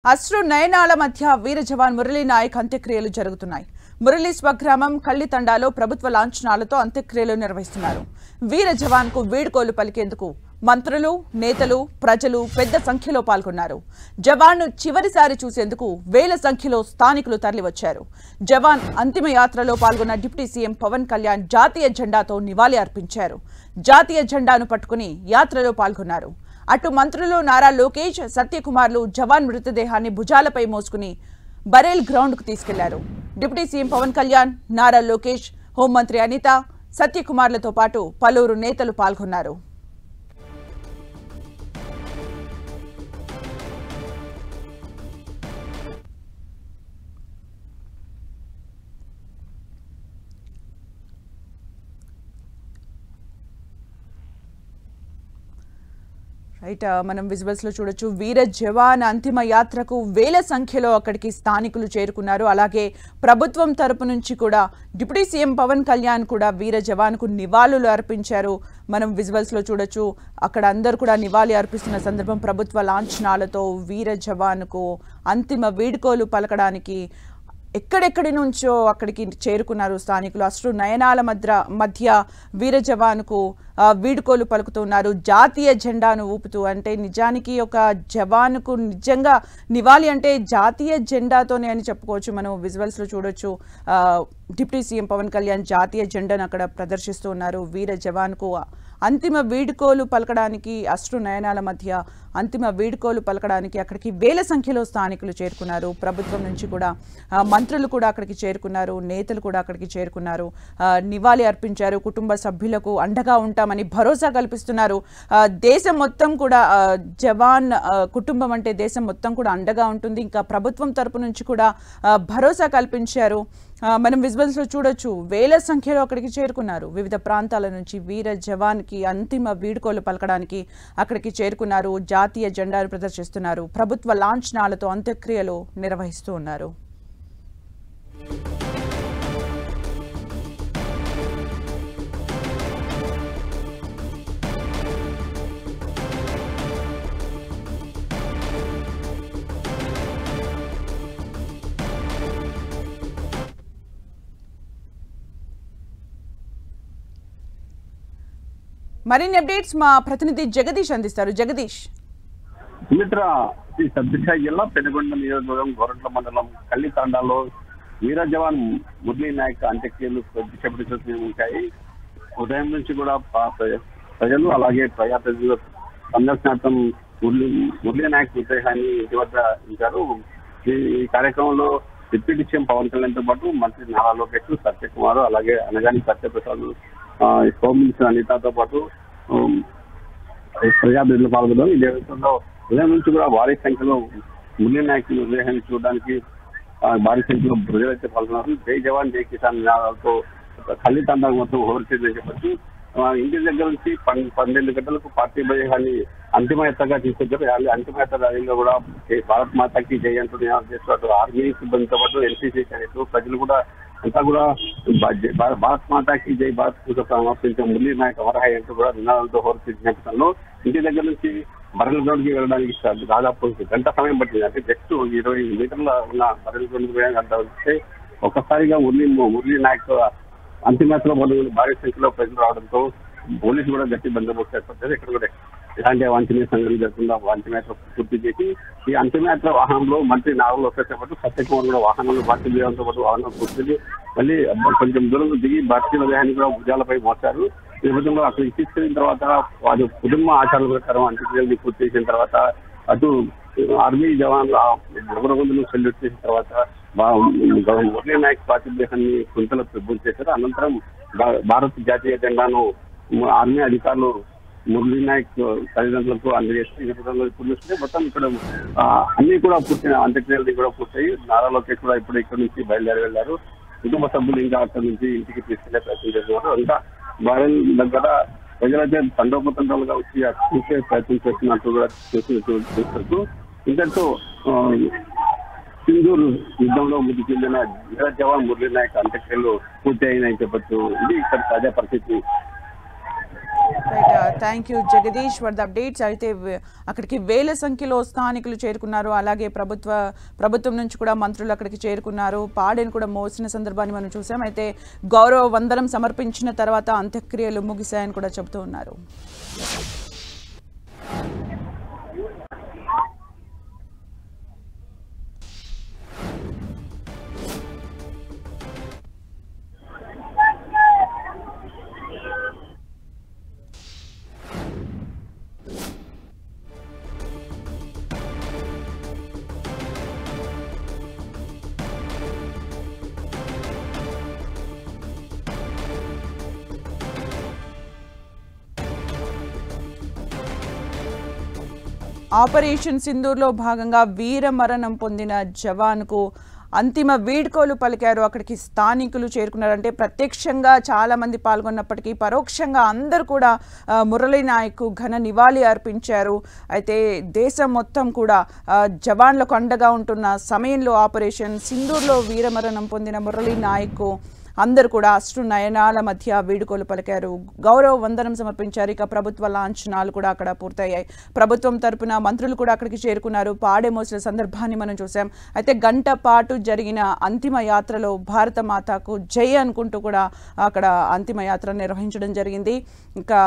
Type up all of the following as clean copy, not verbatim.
అశ్రు నయనాల మధ్య వీర జవాన్ మురళీ నాయక్ అంత్యక్రియలు జరుగుతున్నాయి. మురళీ స్వగ్రామం కల్లితండాలో ప్రభుత్వ లాంఛనాలతో అంత్యక్రియలు నిర్వహిస్తున్నారు. వీర జవాన్ కు వీడ్కోలు పలికేందుకు మంత్రులు, నేతలు, ప్రజలు పెద్ద సంఖ్యలో పాల్గొన్నారు. జవాన్ ను చివరిసారి చూసేందుకు వేల సంఖ్యలో స్థానికులు తరలివచ్చారు. జవాన్ అంతిమ యాత్రలో పాల్గొన్న డిప్యూటీ సీఎం పవన్ కళ్యాణ్ జాతీయ జెండాతో నివాళి అర్పించారు. జాతీయ జెండాను పట్టుకుని యాత్రలో పాల్గొన్నారు. అటు మంత్రులు నారా లోకేష్, సత్యకుమార్లు జవాన్ మృతదేహాన్ని భుజాలపై మోసుకుని బరేల్ గ్రౌండ్ కు తీసుకెళ్లారు. డిప్యూటీ సీఎం పవన్ కళ్యాణ్, నారా లోకేష్, హోంమంత్రి అనిత, సత్యకుమార్లతో పాటు పలువురు నేతలు పాల్గొన్నారు. రైట్, మనం విజువల్స్ లో చూడొచ్చు. వీర జవాన్ అంతిమ యాత్రకు వేల సంఖ్యలో అక్కడికి స్థానికులు చేరుకున్నారు. అలాగే ప్రభుత్వం తరపు నుంచి కూడా డిప్యూటీ సీఎం పవన్ కళ్యాణ్ కూడా వీర జవాన్ కు నివాళులు అర్పించారు. మనం విజువల్స్ లో చూడొచ్చు. అక్కడ అందరూ కూడా నివాళి అర్పిస్తున్న సందర్భం ప్రభుత్వ లాంఛనాలతో వీర జవాన్ కు అంతిమ వీడ్కోలు పలకడానికి ఎక్కడెక్కడి నుంచో అక్కడికి చేరుకున్నారు స్థానికులు. అశ్రు నయనాల మధ్య వీర జవాన్ కు వీడ్కోలు పలుకుతున్నారు. జాతీయ జెండాను ఊపుతూ, అంటే నిజానికి ఒక జవాన్కు నిజంగా నివాళి అంటే జాతీయ జెండాతోనే అని చెప్పుకోవచ్చు. మనం విజువల్స్ లో చూడొచ్చు. డిప్యూటీ సీఎం పవన్ కళ్యాణ్ జాతీయ జెండాను అక్కడ ప్రదర్శిస్తూ ఉన్నారు. వీర జవాన్ కు అంతిమ వీడ్కోలు పలకడానికి, అశ్రు నయనాల మధ్య అంతిమ వీడ్కోలు పలకడానికి అక్కడికి వేల సంఖ్యలో స్థానికులు చేరుకున్నారు. ప్రభుత్వం నుంచి కూడా మంత్రులు కూడా అక్కడికి చేరుకున్నారు, నేతలు కూడా అక్కడికి చేరుకున్నారు. నివాళి అర్పించారు. కుటుంబ సభ్యులకు అండగా ఉంటామని భరోసా కల్పిస్తున్నారు. దేశం మొత్తం కూడా జవాన్ కుటుంబం అంటే దేశం మొత్తం కూడా అండగా ఉంటుంది. ఇంకా ప్రభుత్వం తరపు నుంచి కూడా భరోసా కల్పించారు. మనం విజువల్స్ లో చూడొచ్చు. వేల సంఖ్యలో అక్కడికి చేరుకున్నారు. వివిధ ప్రాంతాల నుంచి వీర జవాన్ కి అంతిమ వీడ్కోలు పలకడానికి అక్కడికి చేరుకున్నారు. జాతీయ జెండాను ప్రదర్శిస్తున్నారు. ప్రభుత్వ లాంఛనాలతో అంత్యక్రియలు నిర్వహిస్తూ ఉన్నారు. మరిన్ని అప్డేట్స్ మా ప్రతినిధి జగదీష్ అందిస్తారు. జగదీష్. సుమిత్ర, ఈ సత్యసాయి జిల్లా పెనుగొండ నియోజకవర్గం గోరంట్ల మండలం కల్లితాండాలో వీర జవాన్ మురళీ నాయక్ అంత్యక్రియలు కొద్దిసేపటి ఉంటాయి. ఉదయం నుంచి కూడా ప్రజలు అలాగే ప్రజాప్రతినిధులు సందర్శనార్థం మురళీ నాయక్ మృతదేహాన్ని ఇంటి వద్ద ఉంచారు. ఈ కార్యక్రమంలో డిప్యూటీ సీఎం పవన్ కళ్యాణ్ తో పాటు మంత్రి నారా లోకేష్, సత్యకుమార్, అలాగే అనగాని సత్యప్రసాద్, హోంమంత్రి అనితతో పాటు ప్రజాప్రతినిధులు పాల్గొన్నారు. ఇదే విషయంలో ఉదయం నుంచి కూడా భారీ సంఖ్యలో మురళీ నాయక్ మృతదేహాన్ని చూడడానికి భారీ సంఖ్యలో ప్రజలైతే పాల్గొన్నారు. జై జవాన్ జై కిసాన్ నినాదాలతో కల్లితండా మొత్తం హోర్చేదని చెప్పచ్చు. ఇంటి దగ్గర నుంచి 12 గంటలకు పార్టీ మృతదేహాన్ని అంతిమయాత్రగా తీసుకొచ్చారు. అంతిమయాత్ర ర్యాలీలో కూడా భారత్ మాతాకి జై అంటూ నినాదాలు చేస్తున్నారు. ఆర్మీ సిబ్బందితో పాటు ఎన్సీసీ సైనికులు, ప్రజలు కూడా అంతా కూడా భారత్ మాతాకి జై, భారత్ పూజ సమర్పించే మురళీ నాయక్ అమరహాయ్ అంటూ కూడా నినాదాలతో హోర్చేసిన నేపథ్యంలో ఇంటి దగ్గర నుంచి బరెల్ గ్రౌండ్ కి వెళ్ళడానికి దాదాపు గంట సమయం పట్టింది. అంటే జస్ట్ 20 మీటర్ల ఉన్న బరెల్ గ్రౌండ్ కి గంట వస్తే ఒక్కసారిగా మురళీ నాయక్ అంతిమయాత్రలో పాల్గొని భారీ సంఖ్యలో ప్రజలు రావడంతో పోలీసులు కూడా గట్టి బందోబస్తు ఏర్పడ్డారు. ఇక్కడ కూడా ఎలాంటి అవాంఛనీయ సంఘటనలు జరుగుతుందో అంతిమయాత్ర పూర్తి చేసి ఈ అంతిమయాత్ర వాహనంలో మంత్రి నారా లోకేష్ పాటు సత్యకుమార్ కూడా వాహనంలో భారతీయ విజయంతో పాటు వాహనం పూర్తి మళ్ళీ కొంచెం దూరం దిగి భారతీయ విజయాన్ని కూడా భుజాలపై మోస్తారు. ఈ నేపథ్యంలో అక్కడికి తీసుకెళ్లిన తర్వాత వారి కుటుంబ ఆచారాల ప్రకారం అంత్యక్రియలు పూర్తి చేసిన తర్వాత అటు ఆర్మీ జవాన్ల నగరగొందులు సెల్యూట్ చేసిన తర్వాత మురళీ నాయక్ పార్టీదేశాన్ని కుంతలో పూర్తి చేశారు. అనంతరం భారత జాతీయ జెండాను ఆర్మీ అధికారులు మురళీ నాయక్ తల్లిదండ్రులకు అందజేస్తే ఇప్పుడు చూస్తే మొత్తం ఇక్కడ అన్ని కూడా పూర్తి అంత్యక్రియలు కూడా పూర్తయి నారా లోకేష్ కూడా ఇప్పుడు ఇక్కడ నుంచి బయలుదేరి వెళ్లారు. కుటుంబ సభ్యులు ఇంకా అక్కడి నుంచి ఇంటికి తీసుకెళ్లే ప్రయత్నం చేస్తున్నారు. ఇంకా బరెల్ దగ్గర ప్రజలైతే తండోపతండాలుగా వచ్చి చూసే ప్రయత్నం చేస్తున్నట్టు కూడా చూస్తూ ఇంతటితో సింధూరు యుద్ధంలో మృతి చెందిన వీర జవాన్ మురళీ నాయక్ అంత్యక్రియలు పూర్తి అయినాయని చెప్పచ్చు. ఇది ఇక్కడ తాజా పరిస్థితి. Thank you Jagadish for the updates. అయితే అక్కడికి వేల సంఖ్యలో స్థానికులు చేరుకున్నారు. అలాగే ప్రభుత్వం నుంచి కూడా మంత్రులు అక్కడికి చేరుకున్నారు. పాడెను కూడా మోసిన సందర్భాన్ని మనం చూసాం. అయితే గౌరవ వందనం సమర్పించిన తర్వాత అంత్యక్రియలు ముగిశాయని కూడా చెబుతూ ఉన్నారు. ఆపరేషన్ సింధూర్లో భాగంగా వీరమరణం పొందిన జవాన్కు అంతిమ వీడ్కోలు పలికారు. అక్కడికి స్థానికులు చేరుకున్నారంటే ప్రత్యక్షంగా చాలా మంది పాల్గొన్నప్పటికీ పరోక్షంగా అందరూ కూడా మురళీ నాయక్ ఘన నివాళి అర్పించారు. అయితే దేశం మొత్తం కూడా జవాన్లకు అండగా ఉంటున్న సమయంలో ఆపరేషన్ సింధూర్లో వీరమరణం పొందిన మురళీ నాయక్ అందరూ కూడా అశ్రు నయనాల మధ్య వీడుకోలు పలికారు. గౌరవ వందనం సమర్పించారు. ఇక ప్రభుత్వ లాంఛనాలు కూడా అక్కడ పూర్తయ్యాయి. ప్రభుత్వం తరపున మంత్రులు కూడా అక్కడికి చేరుకున్నారు. పాడెమోసిన సందర్భాన్ని మనం చూసాం. అయితే గంట పాటు జరిగిన అంతిమ యాత్రలో భారత మాతకు జై అనుకుంటూ కూడా అక్కడ అంతిమ యాత్ర నిర్వహించడం జరిగింది. ఇంకా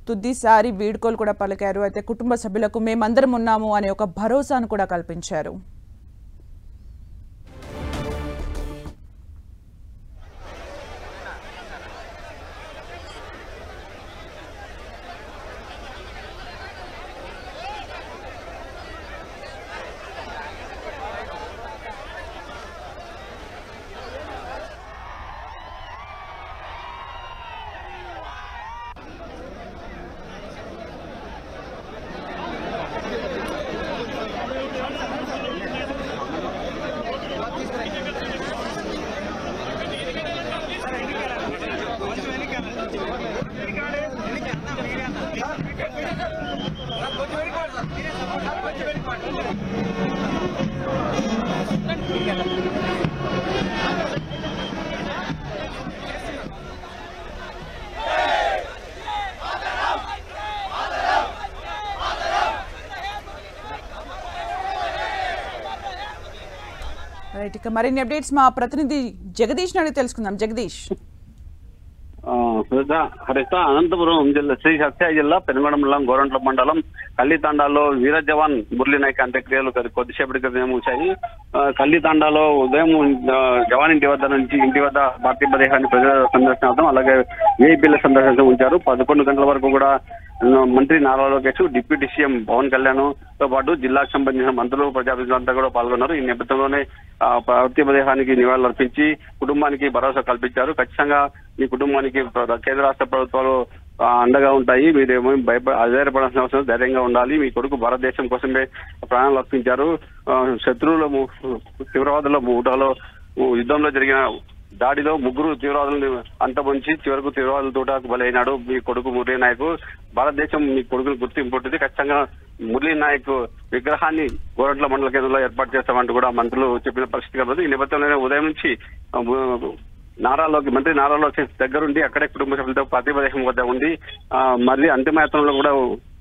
తుదిసారి వీడుకోలు కూడా పలికారు. అయితే కుటుంబ సభ్యులకు మేమందరం ఉన్నాము అనే ఒక భరోసాను కూడా కల్పించారు. రైట్, ఇక మరిన్ని అప్డేట్స్ మా ప్రతినిధి జగదీష్ నాడు తెలుసుకుందాం. జగదీష్. హరిత అనంతపురం జిల్లా శ్రీ సత్య జిల్లా పెనుగొండ మండలం గోరంట్ల మండలం కల్లితాండాలో వీర జవాన్ మురళీ నాయక్ అంత్యక్రియలు కొద్దిసేపటి క్రితం ముగిశాయి. కల్లితాండాలో ఉదయం జవాన్ ఇంటి వద్ద పార్థివ దేహాన్ని ప్రజల సందర్శనార్థం అలాగే విఐపీల సందర్శనం ఉంచారు. 11 గంటల వరకు కూడా మంత్రి నారా లోకేష్, డిప్యూటీ సీఎం పవన్ కళ్యాణ్ తో పాటు జిల్లాకు సంబంధించిన మంత్రులు, ప్రజాప్రతినిధులంతా కూడా పాల్గొన్నారు. ఈ నేపథ్యంలోనే పార్థివ దేహానికి నివాళులు అర్పించి కుటుంబానికి భరోసా కల్పించారు. ఖచ్చితంగా మీ కుటుంబానికి కేంద్ర రాష్ట్ర ప్రభుత్వాలు అండగా ఉంటాయి, మీరేమో ఆధారపడాల్సిన అవసరం, ధైర్యంగా ఉండాలి, మీ కొడుకు భారతదేశం కోసమే ప్రాణాలు అర్పించారు. శత్రువుల తీవ్రవాదుల ముఠాలో యుద్ధంలో జరిగిన దాడిలో 3 తీవ్రవాదులను అంతమొంచి చివరకు తీవ్రవాదుల తోటకు బలైనాడు మీ కొడుకు మురళీ నాయక్. భారతదేశం మీ కొడుకును గుర్తింపు ఉంటుంది. ఖచ్చితంగా మురళీ నాయక్ విగ్రహాన్ని గోరంట్ల మండల కేంద్రంలో ఏర్పాటు చేస్తామంటూ కూడా మంత్రులు చెప్పిన పరిస్థితి కాబట్టి ఈ నేపథ్యంలోనే ఉదయం నుంచి మంత్రి నారా లోకేష్ దగ్గరుండి అక్కడే కుటుంబ సభ్యులతో పార్థివ దేహం వద్ద ఉండి మళ్ళీ అంతిమయాత్రలో కూడా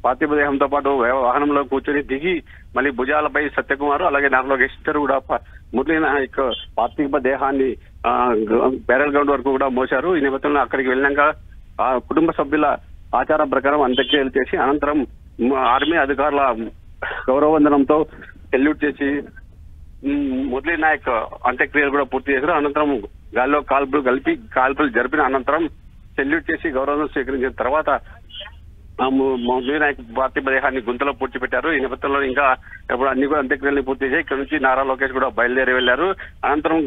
పార్థివ దేహంతో పాటు వాహనంలో కూర్చొని దిగి మళ్ళీ భుజాలపై సత్యకుమార్ అలాగే నారా లోకేష్ ఇద్దరు కూడా మురళీ నాయక్ పార్థివ దేహాన్ని బ్యారల్ గ్రౌండ్ వరకు కూడా మోశారు. ఈ నేపథ్యంలో అక్కడికి వెళ్ళినాక కుటుంబ సభ్యుల ఆచారం ప్రకారం అంత్యక్రియలు చేసి అనంతరం ఆర్మీ అధికారుల గౌరవ వందనంతో సెల్యూట్ చేసి మురళీ నాయక్ అంత్యక్రియలు కూడా పూర్తి చేశారు. అనంతరం గాల్లో కాల్పులు జరిపిన అనంతరం సెల్యూట్ చేసి గౌరవం స్వీకరించిన తర్వాత మురళీ నాయక్ పార్థివ దేహాన్ని గుంతలో పూడ్చిపెట్టారు. ఈ నేపథ్యంలో ఇంకా ఇప్పుడు అన్ని కూడా అంత్యక్రియల్ని పూర్తి చేసి ఇక్కడ నుంచి నారా లోకేష్ కూడా బయలుదేరి వెళ్లారు. అనంతరం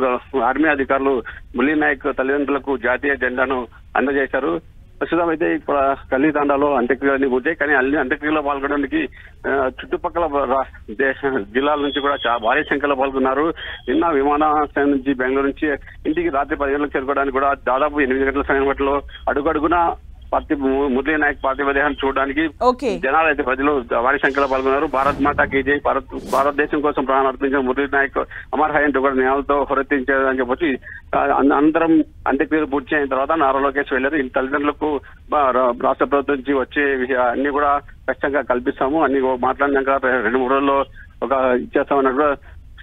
ఆర్మీ అధికారులు మురళీ నాయక్ తల్లిదండ్రులకు జాతీయ జెండాను అందజేశారు. ప్రస్తుతం అయితే ఇప్పుడు కల్లితాండాలో అంత్యక్రియలన్నీ పూర్తయి, కానీ అన్ని అంత్యక్రియలో పాల్గొనడానికి చుట్టుపక్కల జిల్లాల నుంచి కూడా భారీ సంఖ్యలో పాల్గొన్నారు. నిన్న విమానాశ్రయం నుంచి బెంగళూరు నుంచి ఇంటికి రాత్రి 10 గంటలకు చేరుకోవడానికి కూడా దాదాపు 8 గంటల సమయం పట్ల అడుగడుగున పార్టీ మురళీ నాయక్ పార్థివ దేహాన్ని చూడడానికి ఓకే జనాలు అయితే ప్రజలు భారీ సంఖ్యలో పాల్గొన్నారు. భారత్ మాతా కీ జై, భారతదేశం కోసం ప్రాణం అర్పించిన మురళీ నాయక్ అమర్ హై అంటూ కూడా న్యాయాలతో హొరెత్తించారని చెప్పొచ్చి అనంతరం అంత్యక్రియలు పూర్తి అయిన తర్వాత నారా లోకేష్ వెళ్లారు. ఈ తల్లిదండ్రులకు రాష్ట్ర ప్రభుత్వం నుంచి వచ్చే అన్ని కూడా ఖచ్చితంగా కల్పిస్తాము, అన్ని మాట్లాడినాక 2-3 రోజుల్లో ఒక ఇచ్చేస్తామన్నట్టు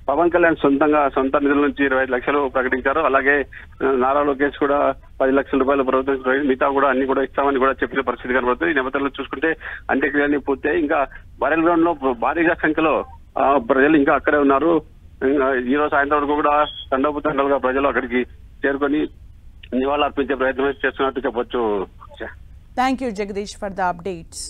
పవన్ కళ్యాణ్ సొంత నిధుల నుంచి 25 లక్షలు ప్రకటించారు. అలాగే నారా లోకేష్ కూడా 10 లక్షల రూపాయలు ప్రభుత్వం మిగతా కూడా అన్ని కూడా ఇస్తామని కూడా చెప్పిన పరిస్థితి కనబడుతుంది. ఈ నేపథ్యంలో చూసుకుంటే అంత్యక్రియలన్నీ పూర్తయి ఇంకా బరెల్ గ్రౌండ్ లో భారీగా సంఖ్యలో ప్రజలు ఇంకా అక్కడే ఉన్నారు. ఈ రోజు సాయంత్రం వరకు కూడా తండోపుతండాలుగా ప్రజలు అక్కడికి చేరుకొని నివాళులు అర్పించే ప్రయత్నం చేస్తున్నట్టు చెప్పొచ్చు. Thank you Jagadish for the updates.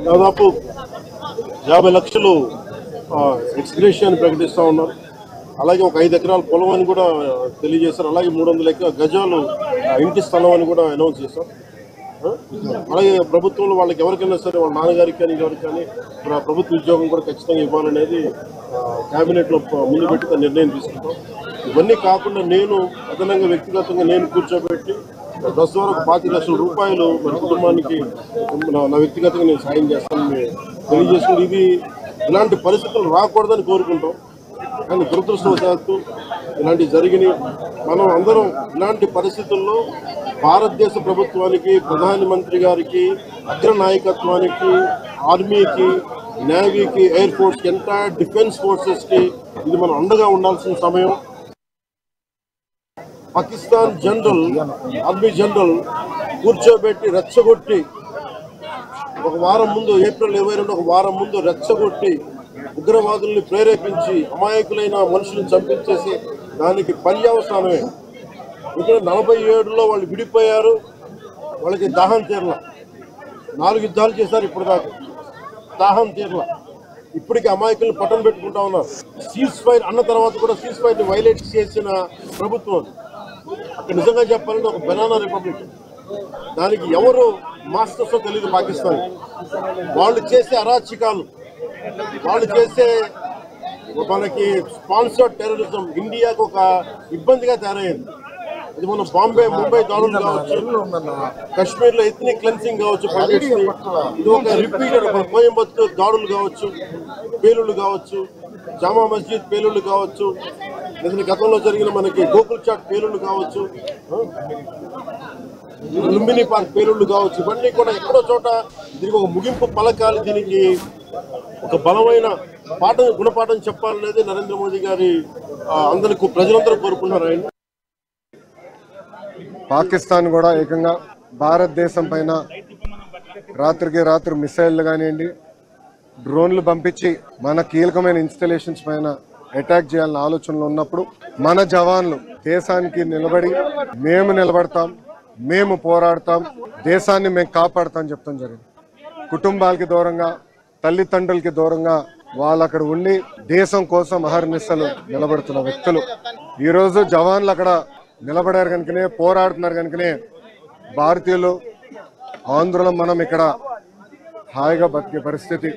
దాదాపు 50 లక్షలు ఎక్స్గ్రేషియా ప్రకటిస్తూ ఉన్నారు. అలాగే ఒక 5 ఎకరాల పొలం అని కూడా తెలియజేశారు. అలాగే 300 గజాలు ఇంటి స్థలం అని కూడా అనౌన్స్ చేశారు. అలాగే ప్రభుత్వంలో వాళ్ళకి ఎవరికైనా సరే వాళ్ళ నాన్నగారికి కానీ ఎవరికి కానీ ప్రభుత్వ ఉద్యోగం కూడా ఖచ్చితంగా ఇవ్వాలనేది క్యాబినెట్లో ముందు పెట్టి నిర్ణయం తీసుకుంటాం. ఇవన్నీ కాకుండా నేను అదనంగా వ్యక్తిగతంగా నేను కూర్చోబెట్టి బస్ ద్వారా 25 లక్షల రూపాయలు మన కుటుంబానికి నా వ్యక్తిగతంగా నేను సాయం చేస్తానని తెలియజేసుకుని ఇది ఇలాంటి పరిస్థితులు రాకూడదని కోరుకుంటాం. కానీ దురదృష్టవశాత్తు ఇలాంటివి జరిగినాయి. మనం అందరం ఇలాంటి పరిస్థితుల్లో భారతదేశ ప్రభుత్వానికి, ప్రధానమంత్రి గారికి, అగ్ర నాయకత్వానికి, ఆర్మీకి, నేవీకి, ఎయిర్ ఫోర్స్కి, ఎంటైర్ డిఫెన్స్ ఫోర్సెస్కి ఇది మనం అండగా ఉండాల్సిన సమయం. పాకిస్తాన్ జనరల్, ఆర్మీ జనరల్ కూర్చోబెట్టి రెచ్చగొట్టి ఒక వారం ముందు, ఏప్రిల్ 22 ఒక వారం ముందు రెచ్చగొట్టి ఉగ్రవాదుల్ని ప్రేరేపించి అమాయకులైన మనుషులను చంపించేసి దానికి పర్యవసానమే. ఇక్కడ 47లో వాళ్ళు విడిపోయారు, వాళ్ళకి దాహం తీరల. 4 యుద్ధాలు చేశారు ఇప్పుడు దాకా, దాహం తీరల. ఇప్పటికీ అమాయకులను పట్టం పెట్టుకుంటా ఉన్నారు. సీజ్ ఫైర్ అన్న తర్వాత కూడా సీజ్ ఫైర్ని వైలేట్ చేసిన ప్రభుత్వం అక్కడ నిజంగా చెప్పాలంటే ఒక బనానా రిపబ్లిక్. దానికి ఎవరు మాస్టర్స్ తెలియదు పాకిస్తాన్. వాళ్ళు చేసే అరాచకాలు, వాళ్ళు చేసే మనకి స్పాన్సర్డ్ టెర్రరిజం ఇండియాకు ఒక ఇబ్బందిగా తయారైంది. అది మన బాంబే, ముంబై దాడులు కావచ్చు, కశ్మీర్లో ఎథ్నిక్ క్లెన్సింగ్ కావచ్చు, ఇది ఒక రిపీటెడ్ కోయంబత్తూర్ దాడులు కావచ్చు, పేలుళ్లు కావచ్చు, జామా మస్జిద్ పేలుళ్లు కావచ్చు, లేదా గతంలో జరిగిన మనకి గోకుల్ చాట్ పేలుళ్లు కావచ్చు, లుంబిని పార్క్ పేలుళ్లు కావచ్చు, ఇవన్నీ కూడా ఎక్కడో చోట దీనికి ఒక ముగింపు పలకాలి, దీనికి ఒక బలమైన గుణపాఠం చెప్పాలనేది నరేంద్ర మోదీ గారి అందరికీ ప్రజలందరూ కోరుకున్నారు. ఆయన పాకిస్తాన్ కూడా ఏకంగా భారతదేశం పైన రాత్రికి రాత్రి మిసైళ్లు కానివ్వండి, డ్రోన్లు పంపించి మన కీలకమైన ఇన్స్టాలేషన్స్ పైన అటాక్ చేయాలన్న ఆలోచనలో ఉన్నప్పుడు మన జవాన్లు దేశానికి నిలబడి మేము నిలబడతాం, మేము పోరాడతాం, దేశాన్ని మేము కాపాడుతాం చెప్తాం జరిగింది. కుటుంబాలకి దూరంగా, తల్లిదండ్రులకి దూరంగా వాళ్ళు అక్కడ ఉండి దేశం కోసం అహర్నిశలు నిలబడుతున్న వ్యక్తులు. ఈరోజు జవాన్లు అక్కడ నిలబడారు కనుకనే, పోరాడుతున్నారు కనుకనే భారతీయులు, ఆంధ్రులు మనం ఇక్కడ హాయిగా బతికే పరిస్థితి.